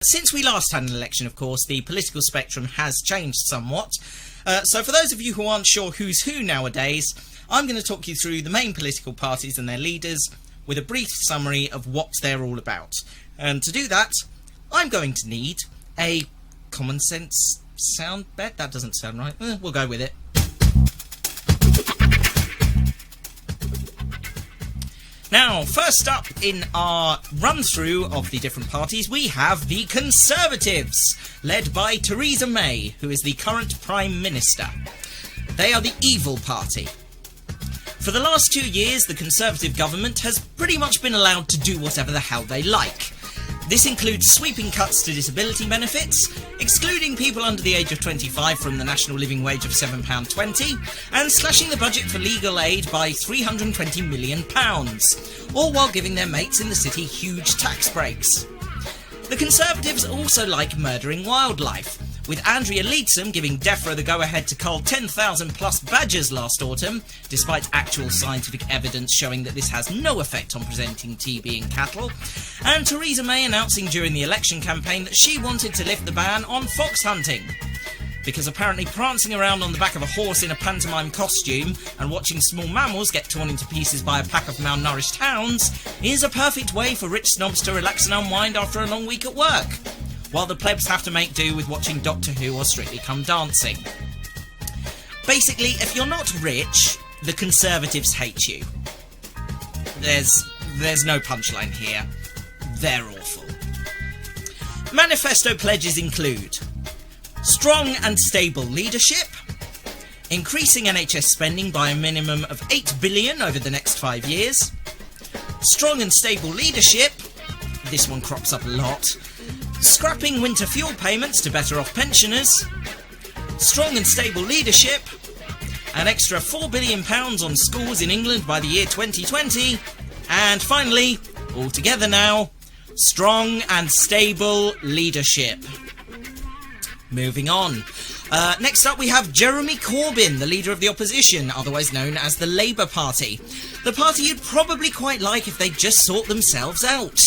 Since we last had an election, of course, the political spectrum has changed somewhat. So for those of you who aren't sure who's who nowadays, I'm going to talk you through the main political parties and their leaders with a brief summary of what they're all about. And to do that, I'm going to need a common sense sound bed. That doesn't sound right. We'll go with it. Now, first up in our run-through of the different parties, we have the Conservatives, led by Theresa May, who is the current Prime Minister. They are the evil party. For the last 2 years, the Conservative government has pretty much been allowed to do whatever the hell they like. This includes sweeping cuts to disability benefits, excluding people under the age of 25 from the national living wage of £7.20, and slashing the budget for legal aid by £320 million, all while giving their mates in the city huge tax breaks. The Conservatives also like murdering wildlife, with Andrea Leadsom giving DEFRA the go-ahead to cull 10,000 plus badgers last autumn, despite actual scientific evidence showing that this has no effect on presenting TB in cattle, and Theresa May announcing during the election campaign that she wanted to lift the ban on fox hunting. Because apparently prancing around on the back of a horse in a pantomime costume and watching small mammals get torn into pieces by a pack of malnourished hounds is a perfect way for rich snobs to relax and unwind after a long week at work, while the plebs have to make do with watching Doctor Who or Strictly Come Dancing. Basically, if you're not rich, the Conservatives hate you. There's no punchline here. They're awful. Manifesto pledges include strong and stable leadership, increasing NHS spending by a minimum of £8 billion over the next 5 years, strong and stable leadership, this one crops up a lot, scrapping winter fuel payments to better off pensioners, strong and stable leadership, an extra £4 billion on schools in England by the year 2020, and finally, all together now, strong and stable leadership. Moving on. Next up we have Jeremy Corbyn, the leader of the opposition, otherwise known as the Labour Party. The party you'd probably quite like if they'd just sort themselves out.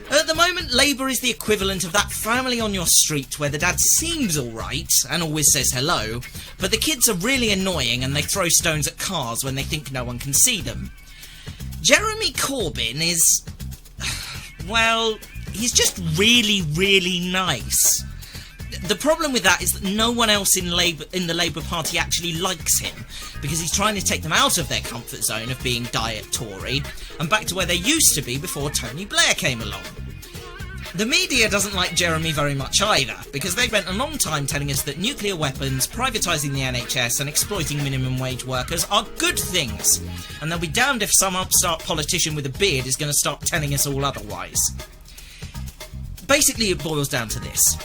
At the moment, Labour is the equivalent of that family on your street where the dad seems alright and always says hello, but the kids are really annoying and they throw stones at cars when they think no one can see them. Jeremy Corbyn is, well, he's just really, really nice. The problem with that is that no one else in the Labour Party actually likes him, because he's trying to take them out of their comfort zone of being diet Tory and back to where they used to be before Tony Blair came along. The media doesn't like Jeremy very much either, because they've spent a long time telling us that nuclear weapons, privatising the NHS and exploiting minimum wage workers are good things, and they'll be damned if some upstart politician with a beard is going to start telling us all otherwise. Basically, it boils down to this.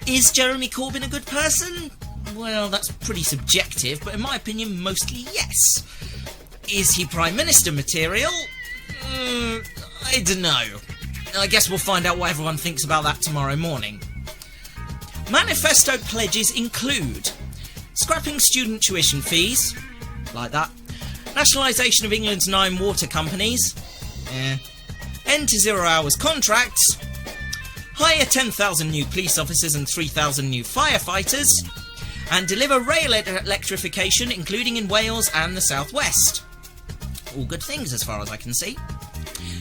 Is Jeremy Corbyn a good person? Well, that's pretty subjective, but in my opinion, mostly yes. Is he Prime Minister material? I don't know. I guess we'll find out what everyone thinks about that tomorrow morning. Manifesto pledges include scrapping student tuition fees, like that, nationalisation of England's 9 water companies, end to 0 hours contracts, hire 10,000 new police officers and 3,000 new firefighters, and deliver rail electrification, including in Wales and the South West. All good things as far as I can see.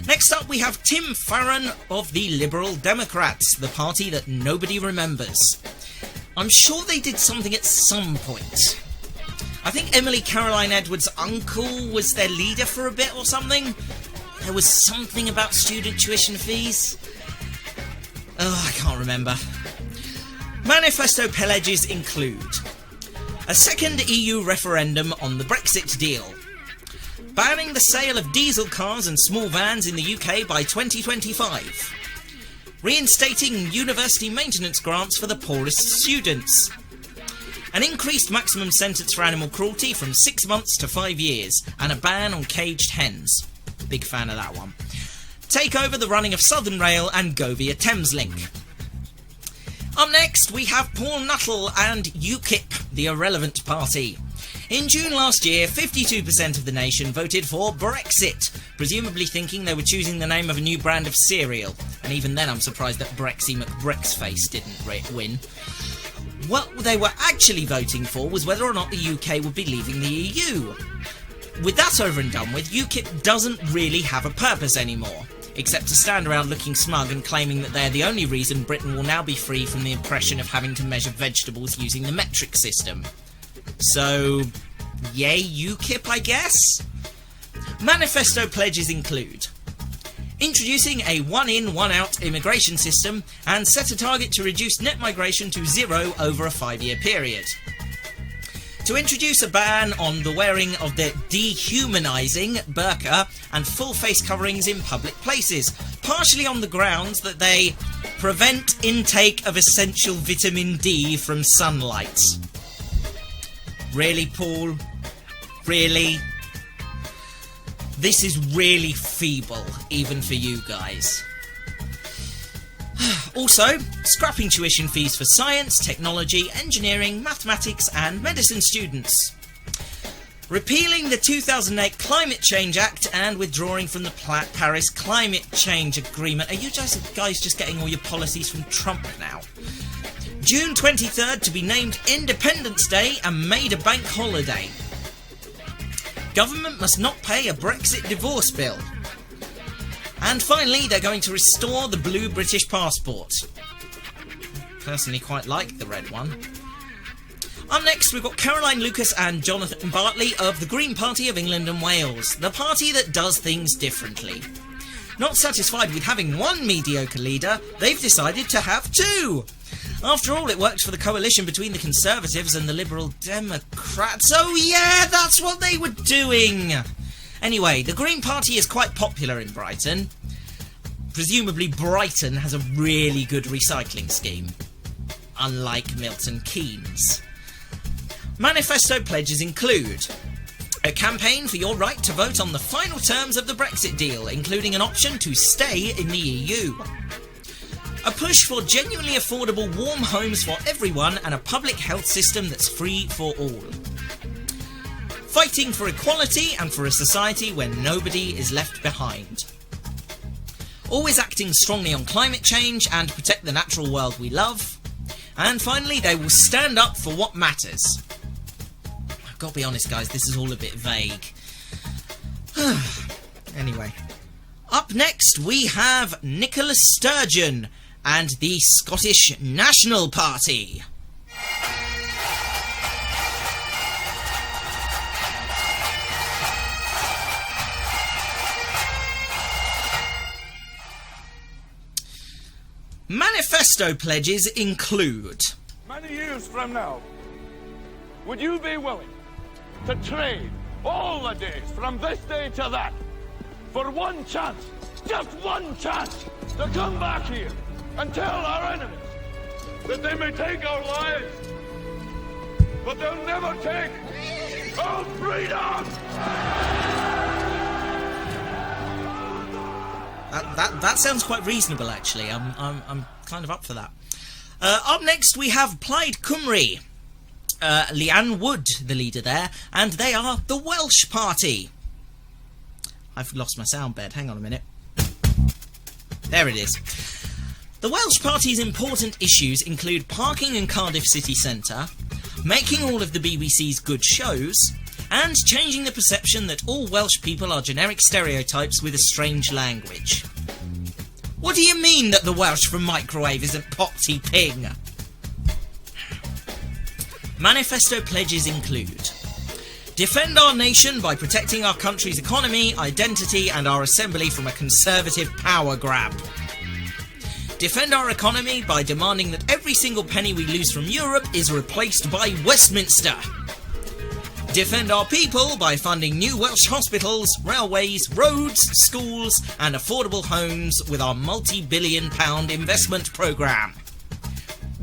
Next up we have Tim Farron of the Liberal Democrats, the party that nobody remembers. I'm sure they did something at some point. I think Emily Caroline Edwards' uncle was their leader for a bit or something. There was something about student tuition fees. I can't remember. Manifesto pledges include a second EU referendum on the Brexit deal, banning the sale of diesel cars and small vans in the UK by 2025, reinstating university maintenance grants for the poorest students, an increased maximum sentence for animal cruelty from 6 months to 5 years, and a ban on caged hens. Big fan of that one. Take over the running of Southern Rail and go via Thameslink. Up next, we have Paul Nuttall and UKIP, the irrelevant party. In June last year, 52% of the nation voted for Brexit, presumably thinking they were choosing the name of a new brand of cereal. And even then I'm surprised that Brexy McBrexface didn't win. What they were actually voting for was whether or not the UK would be leaving the EU. With that over and done with, UKIP doesn't really have a purpose anymore, except to stand around looking smug and claiming that they're the only reason Britain will now be free from the oppression of having to measure vegetables using the metric system. So, yay UKIP, I guess? Manifesto pledges include introducing a one-in, one-out immigration system and set a target to reduce net migration to 0 over a 5-year period. To introduce a ban on the wearing of the dehumanising burqa and full face coverings in public places, partially on the grounds that they prevent intake of essential vitamin D from sunlight. Really, Paul? Really? This is really feeble, even for you guys. Also, scrapping tuition fees for science, technology, engineering, mathematics and medicine students. Repealing the 2008 Climate Change Act and withdrawing from the Paris Climate Change Agreement. Are you guys just getting all your policies from Trump now? June 23rd to be named Independence Day and made a bank holiday. Government must not pay a Brexit divorce bill. And finally, they're going to restore the blue British passport. Personally quite like the red one. Up next, we've got Caroline Lucas and Jonathan Bartley of the Green Party of England and Wales, the party that does things differently. Not satisfied with having one mediocre leader, they've decided to have two. After all, it worked for the coalition between the Conservatives and the Liberal Democrats. Oh yeah, that's what they were doing! Anyway, the Green Party is quite popular in Brighton. Presumably Brighton has a really good recycling scheme, unlike Milton Keynes. Manifesto pledges include a campaign for your right to vote on the final terms of the Brexit deal, including an option to stay in the EU. A push for genuinely affordable warm homes for everyone and a public health system that's free for all. Fighting for equality and for a society where nobody is left behind. Always acting strongly on climate change and protect the natural world we love. And finally, they will stand up for what matters. I've got to be honest, guys, this is all a bit vague. Anyway. Up next, we have Nicola Sturgeon and the Scottish National Party. Manifesto pledges include... Many years from now, would you be willing to trade all the days from this day to that for one chance, just one chance, to come back here and tell our enemies that they may take our lives, but they'll never take our freedom! That sounds quite reasonable, actually. I'm kind of up for that. Up next, we have Plaid Cymru. Leanne Wood, the leader there, and they are the Welsh Party. I've lost my sound bed. Hang on a minute. There it is. The Welsh Party's important issues include parking in Cardiff city centre, making all of the BBC's good shows, and changing the perception that all Welsh people are generic stereotypes with a strange language. What do you mean that the Welsh from Microwave isn't Potty Ping? Manifesto pledges include: defend our nation by protecting our country's economy, identity and our assembly from a conservative power grab. Defend our economy by demanding that every single penny we lose from Europe is replaced by Westminster. Defend our people by funding new Welsh hospitals, railways, roads, schools and affordable homes with our multi-billion-pound investment programme.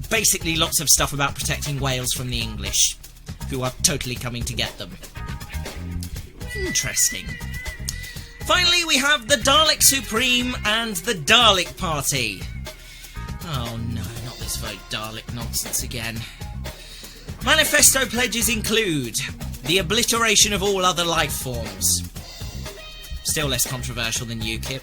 Basically lots of stuff about protecting Wales from the English, who are totally coming to get them. Interesting. Finally, we have the Dalek Supreme and the Dalek Party. Oh no, not this vote Dalek nonsense again. Manifesto pledges include the obliteration of all other life forms. Still less controversial than UKIP.